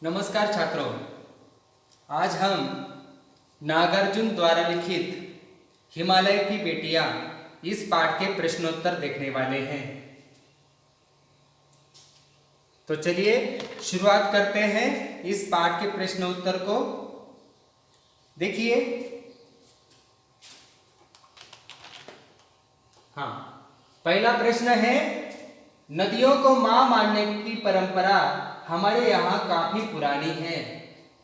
नमस्कार छात्रों, आज हम नागार्जुन द्वारा लिखित हिमालय की बेटियां इस पाठ के प्रश्नोत्तर देखने वाले हैं। तो चलिए शुरुआत करते हैं इस पाठ के प्रश्नोत्तर को। देखिए, हाँ, पहला प्रश्न है, नदियों को मां मानने की परंपरा हमारे यहाँ काफी पुरानी है,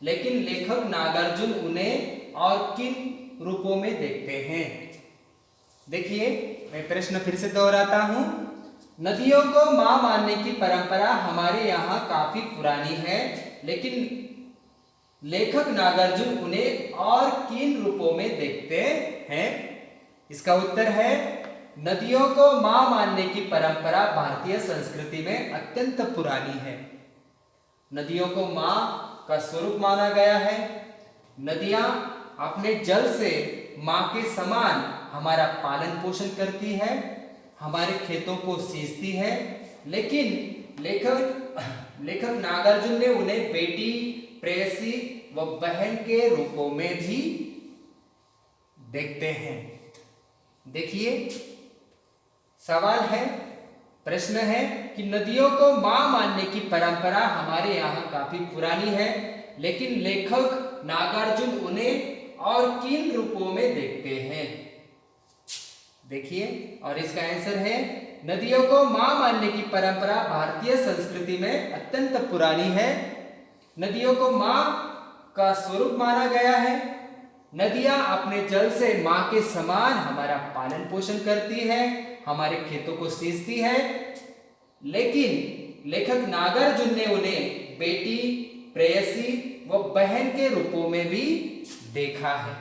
लेकिन लेखक नागार्जुन उन्हें और किन रूपों में देखते हैं। देखिए, मैं प्रश्न फिर से दोहराता हूं। नदियों को मां मानने की परंपरा हमारे यहाँ काफी पुरानी है, लेकिन लेखक नागार्जुन उन्हें और किन रूपों में देखते हैं। इसका उत्तर है, नदियों को मां मानने की परंपरा भारतीय संस्कृति में अत्यंत पुरानी है। नदियों को मां का स्वरूप माना गया है। नदियां अपने जल से मां के समान हमारा पालन पोषण करती है, हमारे खेतों को सींचती है, लेकिन लेखक नागार्जुन ने उन्हें बेटी, प्रेयसी व बहन के रूपों में भी देखते हैं। देखिए, सवाल है, प्रश्न है कि नदियों को मां मानने की परंपरा हमारे यहाँ काफी पुरानी है, लेकिन लेखक नागार्जुन उन्हें और किन रूपों में देखते हैं। देखिए, और इसका आंसर है, नदियों को मां मानने की परंपरा भारतीय संस्कृति में अत्यंत पुरानी है। नदियों को मां का स्वरूप माना गया है। नदियां अपने जल से मां के समान हमारा पालन पोषण करती है, हमारे खेतों को सींचती है, लेकिन लेखक नागार्जुन ने उन्हें बेटी, प्रेयसी व बहन के रूपों में भी देखा है।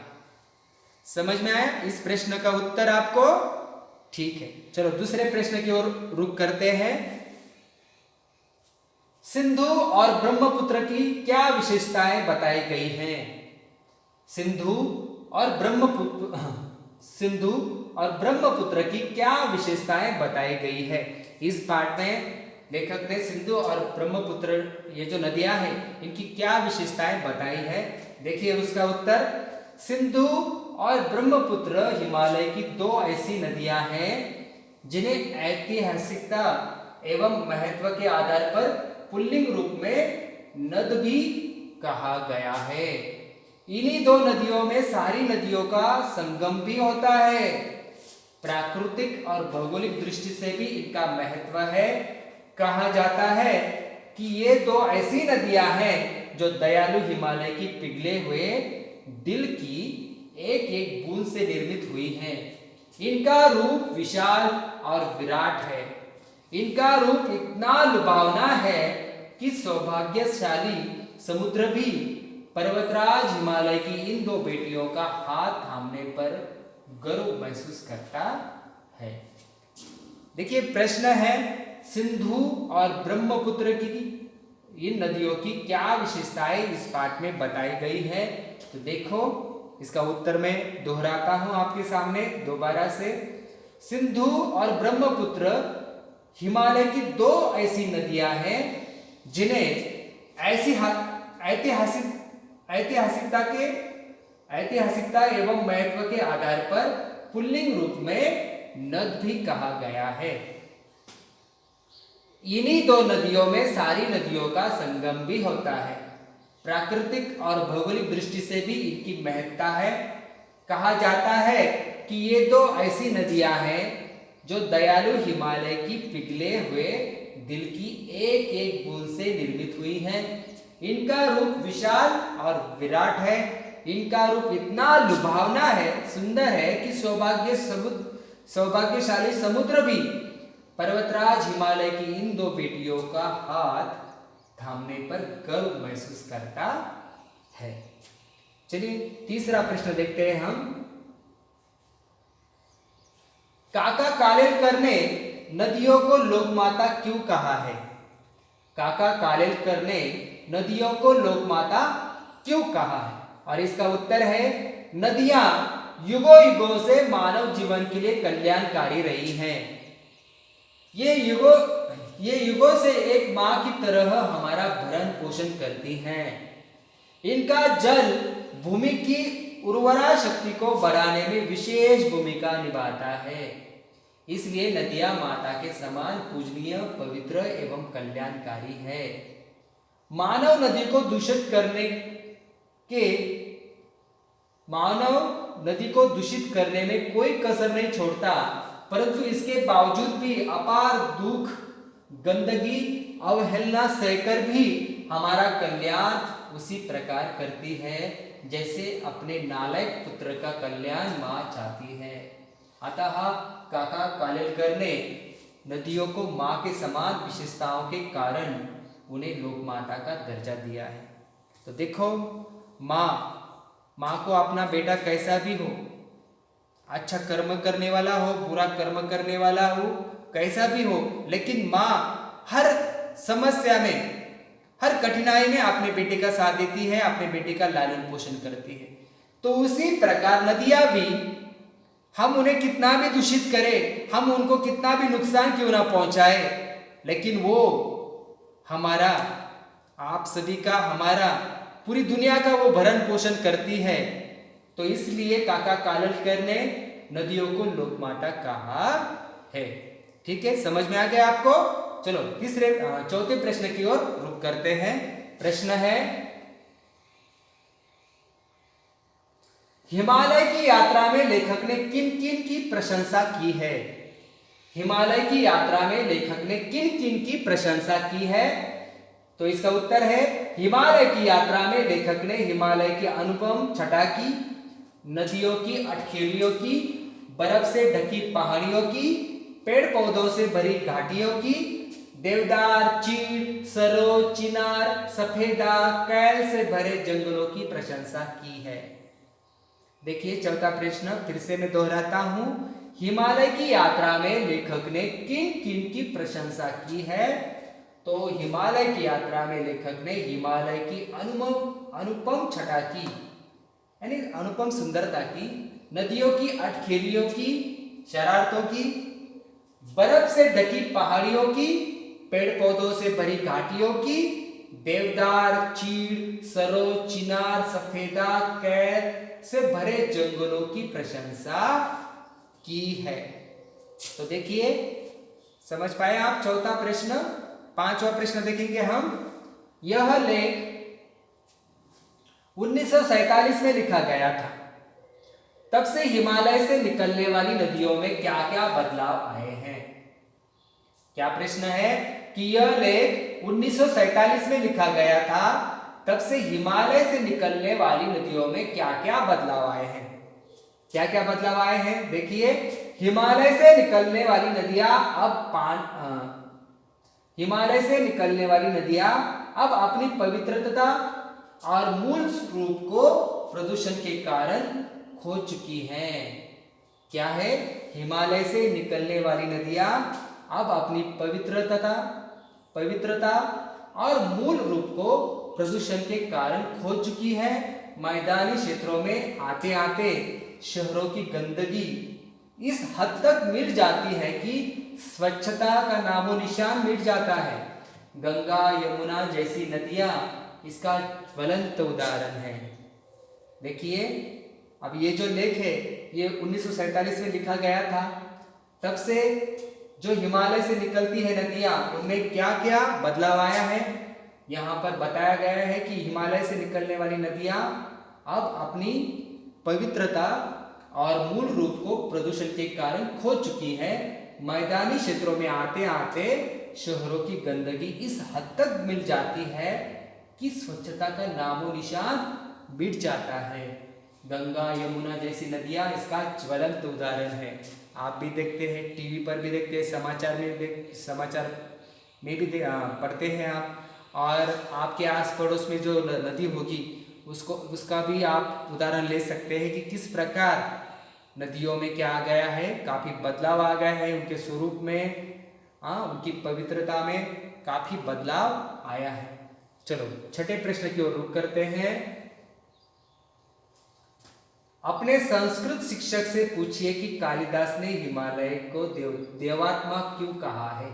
समझ में आया इस प्रश्न का उत्तर आपको? ठीक है, चलो दूसरे प्रश्न की ओर रुख करते हैं। सिंधु और ब्रह्मपुत्र की क्या विशेषताएं बताई गई हैं? सिंधु और ब्रह्मपुत्र की क्या विशेषताएं बताई गई है? इस पाठ में लेखक ने सिंधु और ब्रह्मपुत्र, ये जो नदियां हैं, इनकी क्या विशेषताएं बताई है। देखिए उसका उत्तर, सिंधु और ब्रह्मपुत्र हिमालय की दो ऐसी नदियां हैं जिन्हें ऐतिहासिकता एवं महत्व के आधार पर पुल्लिंग रूप में नद भी कहा गया है। इन्हीं दो नदियों में सारी नदियों का संगम भी होता है। प्राकृतिक और भौगोलिक दृष्टि से भी इनका महत्व है। कहा जाता है कि ये दो ऐसी नदियां हैं जो दयालु हिमालय की पिघले हुए दिल की एक एक बूंद से निर्मित हुई हैं। इनका रूप विशाल और विराट है। इनका रूप इतना लुभावना है कि सौभाग्यशाली समुद्र भी पर्वतराज हिमालय की इन दो बेटियों का हाथ थामने पर गर्व महसूस करता है। देखिए प्रश्न है, सिंधु और ब्रह्मपुत्र की इन नदियों की क्या विशेषताएं इस पाठ में बताई गई है। तो देखो, इसका उत्तर मैं दोहराता हूं आपके सामने दोबारा से। सिंधु और ब्रह्मपुत्र हिमालय की दो ऐसी नदियां हैं जिन्हें ऐतिहासिकता एवं महत्व के आधार पर पुल्लिंग रूप में नद भी कहा गया है। इन्हीं दो नदियों में सारी नदियों का संगम भी होता है। प्राकृतिक और भौगोलिक दृष्टि से भी इनकी महत्ता है। कहा जाता है कि ये दो ऐसी नदियां हैं जो दयालु हिमालय की पिघले हुए दिल की एक एक बूंद से निर्मित हुई हैं। इनका रूप विशाल और विराट है। इनका रूप इतना लुभावना है, सुंदर है कि सौभाग्यशाली समुद्र भी पर्वतराज हिमालय की इन दो बेटियों का हाथ थामने पर गर्व महसूस करता है। चलिए तीसरा प्रश्न देखते हैं हम। काका कालेलकर ने नदियों को लोकमाता क्यों कहा है? काका कालेलकर ने नदियों को लोकमाता क्यों कहा है? और इसका उत्तर है, नदियां युगों युगों से मानव जीवन के लिए कल्याणकारी रही हैं। ये युगों से एक माँ की तरह हमारा भरण पोषण करती हैं। इनका जल भूमि की उर्वरा शक्ति को बढ़ाने में विशेष भूमिका निभाता है। इसलिए नदियां माता के समान पूजनीय, पवित्र एवं कल्याणकारी है। मानव नदी को दूषित करने में कोई कसर नहीं छोड़ता, परंतु इसके बावजूद भी अपार दुख, गंदगी, अवहेलना सहकर भी हमारा कल्याण उसी प्रकार करती है जैसे अपने नालायक पुत्र का कल्याण मां चाहती है। अतः काका कालेलकर ने नदियों को मां के समान विशेषताओं के कारण उन्हें लोक माता का दर्जा दिया है। तो देखो, माँ को अपना बेटा कैसा भी हो, अच्छा कर्म करने वाला हो, बुरा कर्म करने वाला हो, कैसा भी हो, लेकिन माँ हर समस्या में, हर कठिनाई में अपने बेटे का साथ देती है, अपने बेटे का लालन पोषण करती है। तो उसी प्रकार नदियां भी, हम उन्हें कितना भी दूषित करें, हम उनको कितना भी नुकसान क्यों ना पहुंचाए, लेकिन वो हमारा, आप सभी का, हमारा, पूरी दुनिया का वो भरण पोषण करती है। तो इसलिए काका कालेलकर ने नदियों को लोक माता कहा है। ठीक है, समझ में आ गया आपको? चलो चौथे प्रश्न की ओर रुख करते हैं। प्रश्न है, हिमालय की यात्रा में लेखक ने किन किन की प्रशंसा की है? हिमालय की यात्रा में लेखक ने किन किन की प्रशंसा की है? तो इसका उत्तर है, हिमालय की यात्रा में लेखक ने हिमालय की अनुपम छटा की, नदियों की अटखेलियों की, बर्फ से ढकी पहाड़ियों की, पेड़ पौधों से भरी घाटियों की, देवदार, चीड़, सरो, चिनार, सफेदा, कैल से भरे जंगलों की प्रशंसा की है। देखिए चौथा प्रश्न फिर से मैं दोहराता हूं, हिमालय की यात्रा में लेखक ने किन किन की प्रशंसा की है? तो हिमालय की यात्रा में लेखक ने हिमालय की अनुपम छटा की, यानी अनुपम सुंदरता की, नदियों की अटखेलियों की, शरारतों की, बर्फ से ढकी पहाड़ियों की, पेड़ पौधों से भरी घाटियों की, देवदार, चीड़, सरो, चिनार, सफेदा, कैर से भरे जंगलों की प्रशंसा की है। तो देखिए, समझ पाए आप चौथा प्रश्न? पांचवा प्रश्न देखेंगे हम। यह लेख 1947 में लिखा गया था, तब से हिमालय से निकलने वाली नदियों में क्या क्या बदलाव आए हैं? क्या प्रश्न है कि यह लेख 1947 में लिखा गया था, तब से हिमालय से निकलने वाली नदियों में क्या क्या बदलाव आए हैं? क्या क्या बदलाव आए हैं? देखिए, हिमालय से निकलने वाली नदियां अब अपनी पवित्रता और मूल स्वरूप को प्रदूषण के कारण खो चुकी हैं। क्या है? हिमालय से निकलने वाली नदियां अब अपनी पवित्रता और मूल रूप को प्रदूषण के कारण खो चुकी है। मैदानी क्षेत्रों में आते आते शहरों की गंदगी इस हद तक मिट जाती है कि स्वच्छता का नामो निशान मिट जाता है। गंगा, यमुना जैसी नदियां इसका ज्वलंत उदाहरण है। देखिए, अब ये जो लेख है ये 1947 में लिखा गया था, तब से जो हिमालय से निकलती है नदियां, उनमें क्या क्या बदलाव आया है यहाँ पर बताया गया है कि हिमालय से निकलने वाली नदियां अब अपनी पवित्रता और मूल रूप को प्रदूषण के कारण खो चुकी है। मैदानी क्षेत्रों में आते आते शहरों की गंदगी इस हद तक मिल जाती है कि स्वच्छता का नामो निशान मिट जाता है। गंगा, यमुना जैसी नदियां इसका ज्वलंत उदाहरण है। आप भी देखते हैं, टीवी पर भी देखते हैं, समाचार में भी पढ़ते हैं आप, और आपके आस पड़ोस में जो नदी होगी उसका भी आप उदाहरण ले सकते हैं कि किस प्रकार नदियों में क्या आ गया है, काफी बदलाव आ गया है उनके स्वरूप में, उनकी पवित्रता में काफी बदलाव आया है। चलो छठे प्रश्न की ओर रुख करते हैं। अपने संस्कृत शिक्षक से पूछिए कि कालिदास ने हिमालय को देवात्मा क्यों कहा है।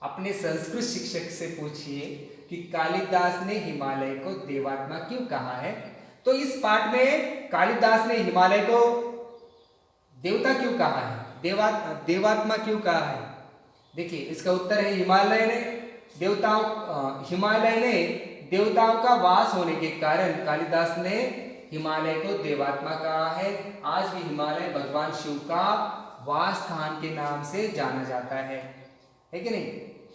अपने संस्कृत शिक्षक से पूछिए कि कालिदास ने हिमालय को देवात्मा क्यों कहा है। तो इस पाठ में कालिदास ने हिमालय को देवता क्यों कहा है, देवात्मा क्यों कहा है। देखिए इसका उत्तर है हिमालय ने देवताओं का वास होने के कारण कालिदास ने हिमालय को देवात्मा कहा है। आज भी हिमालय भगवान शिव का वास स्थान के नाम से जाना जाता है कि नहीं।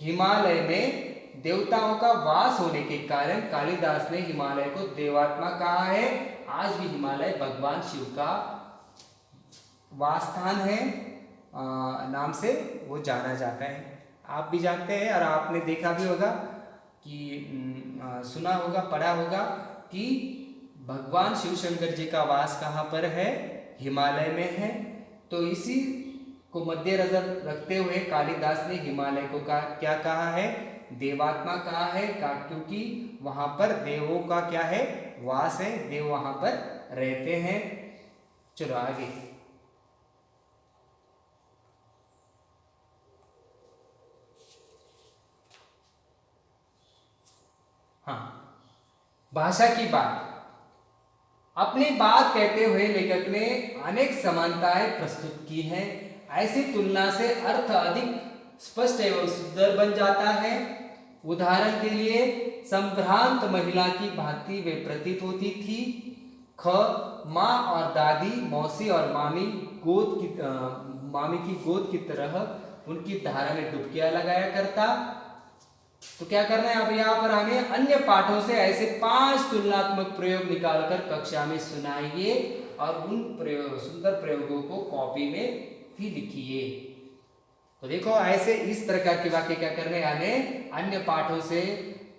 हिमालय में देवताओं का वास होने के कारण कालिदास ने हिमालय को देवात्मा कहा है। आज भी हिमालय भगवान शिव का वास स्थान है, नाम से वो जाना जाता है। आप भी जानते हैं और आपने देखा भी होगा कि सुना होगा, पढ़ा होगा कि भगवान शिव शंकर जी का वास कहाँ पर है, हिमालय में है। तो इसी को मद्देनजर रखते हुए कालिदास ने हिमालय को क्या कहा है, देवात्मा कहा है, क्योंकि वहां पर देवों का क्या है, वास है, देव वहां पर रहते हैं। चलो आगे। हाँ, भाषा की बात। अपनी बात कहते हुए लेखक ने अनेक समानताएं प्रस्तुत की हैं। ऐसी तुलना से अर्थ अधिक स्पष्ट एवं सुंदर बन जाता है। उदाहरण के लिए संभ्रांत महिला की भांति वे प्रतीत होती थी। माँ और दादी, मौसी और मामी की गोद की तरह उनकी धारा में डुबकियां लगाया करता। तो क्या करना है अब यहाँ पर हमें अन्य पाठों से ऐसे 5 तुलनात्मक प्रयोग निकालकर कक्षा में सुनाइए और उन सुंदर प्रयोगों को कॉपी में भी लिखिए। तो देखो ऐसे इस प्रकार के वाक्य क्या करने हैं, हमें अन्य पाठों से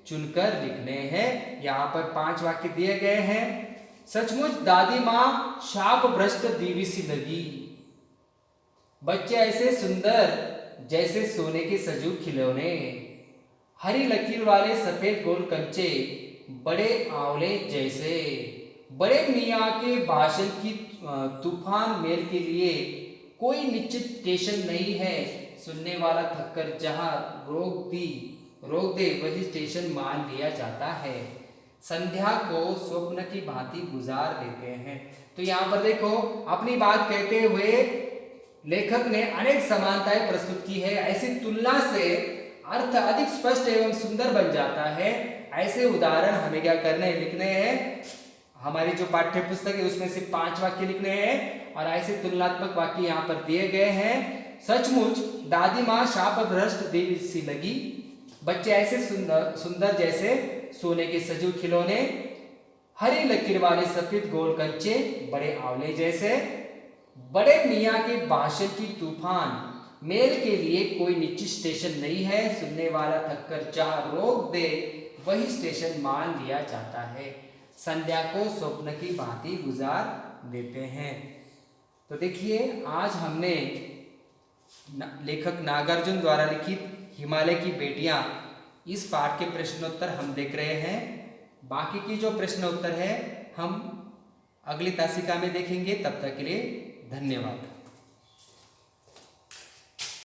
चुनकर लिखने हैं। यहाँ पर 5 वाक्य दिए गए हैं। सचमुच दादी माँ शाप भ्रष्ट दीवी सी लगी, बच्चे ऐसे सुंदर जैसे सोने के सजू खिलौने, हरी लकीर वाले सफेद गोल कंचे बड़े आंवले जैसे, बड़े मियाँ के भाषण की तूफान मेल के लिए कोई निश्चित स्टेशन नहीं है, सुनने वाला थककर जहां रोक दे वही स्टेशन मान लिया जाता है, संध्या को स्वप्न की भांति गुजार देते हैं। तो यहाँ पर देखो अपनी बात कहते हुए लेखक ने अनेक समानताएं प्रस्तुत की है। ऐसी तुलना से अर्थ अधिक स्पष्ट एवं सुंदर बन जाता है। ऐसे उदाहरण हमें क्या करने हैं, लिखने हैं। हमारी जो पाठ्य पुस्तक है उसमें से 5 वाक्य लिखने हैं और ऐसे तुलनात्मक वाक्य यहाँ पर दिए गए हैं। सचमुच दादी माँ शापग्रस्त देवी सी लगी, बच्चे ऐसे सुंदर जैसे सोने के सजू खिलौने, हरी लकीर वाले सफेद गोल कंचे बड़े आंवले जैसे, बड़े मियाँ के भाषण की तूफान मेल के लिए कोई निश्चित स्टेशन नहीं है, सुनने वाला थककर जहां रोक दे वही स्टेशन मान लिया जाता है, संध्या को स्वप्न की भांति गुजार देते हैं। तो देखिए आज हमने लेखक नागार्जुन द्वारा लिखित हिमालय की बेटियां इस पाठ के प्रश्नोत्तर हम देख रहे हैं। बाकी की जो प्रश्नोत्तर है हम अगली तासिका में देखेंगे। तब तक के लिए धन्यवाद।